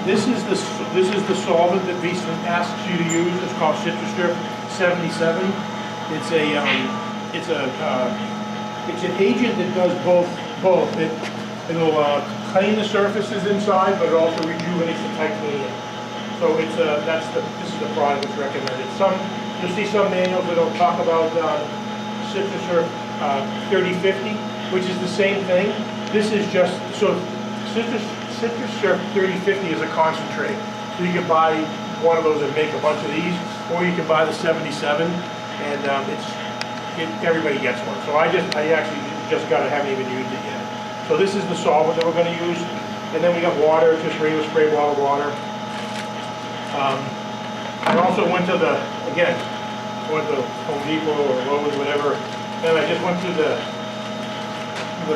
This is the solvent that Visa asks you to use. It's called Citrus 77. It's an agent that does both. It'll clean the surfaces inside, but it also rejuvenates the titanium. So this is the product that's recommended. You'll see some manuals that'll talk about Citrus 3050, which is the same thing. This is just Citrus 3050 is a concentrate. So you can buy one of those and make a bunch of these, or you can buy the 77, and everybody gets one. So I actually just got it, haven't even used it yet. So this is the solvent that we're going to use, and then we got water, just regular spray bottle of water. I also went to went to Home Depot or Lowe's, whatever, and I just went to the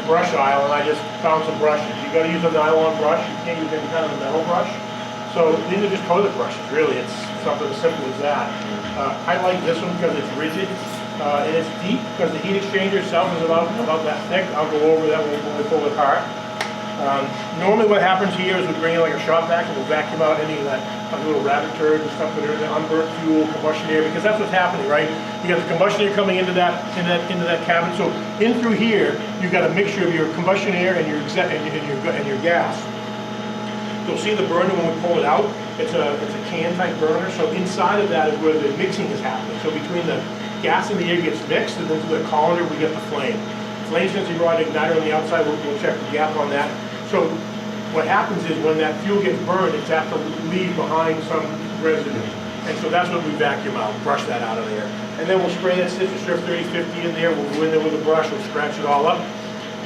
brush aisle and I just found some brushes. You got to use a nylon brush. You can't use any kind of a metal brush. So these are just toilet brushes, really. It's something as simple as that. I like this one because it's rigid and it's deep, because the heat exchanger itself is about that thick. I'll go over that when we pull it apart. Normally what happens here is we bring in like a shop vac and we'll vacuum out any of that little rabbit turds and stuff that are in the unburnt fuel, combustion air, because that's what's happening, right? You got the combustion air coming into that cabin. So in through here, you've got a mixture of your combustion air and your gas. You'll see the burner when we pull it out. It's a can type burner. So inside of that is where the mixing is happening. So between the gas and the air gets mixed, and then through the colander we get the flame. Flame sensing rod igniter on the outside. We'll check the gap on that. So what happens is when that fuel gets burned, it's apt to leave behind some residue. And so that's what we vacuum out, brush that out of there. And then we'll spray that Citrus 3050 in there. We'll go in there with a brush, we'll scratch it all up,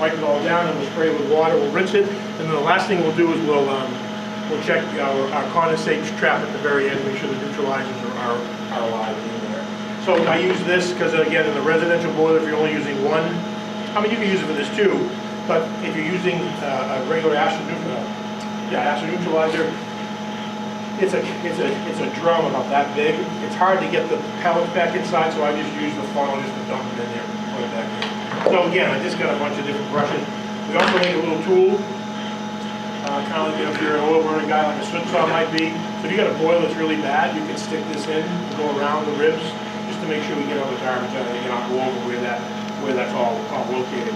wipe it all down, and we'll spray it with water, we'll rinse it. And then the last thing we'll do is we'll check our condensate trap at the very end, make sure the neutralizers are alive in there. So I use this because, again, in the residential boiler, if you're only using one, I mean, you can use it for this too, but if you're using a regular acid neutralizer, it's a drum about that big. It's hard to get the pellets back inside, so I just use the funnel just to dump it in there and put it back in. So again, I just got a bunch of different brushes. We also made a little tool, kind of like if you're an oil burning guy, like a swim saw might be. So if you got a boil that's really bad, you can stick this in and go around the ribs just to make sure we get all the garbage out. And again, I'll go over where that's all located.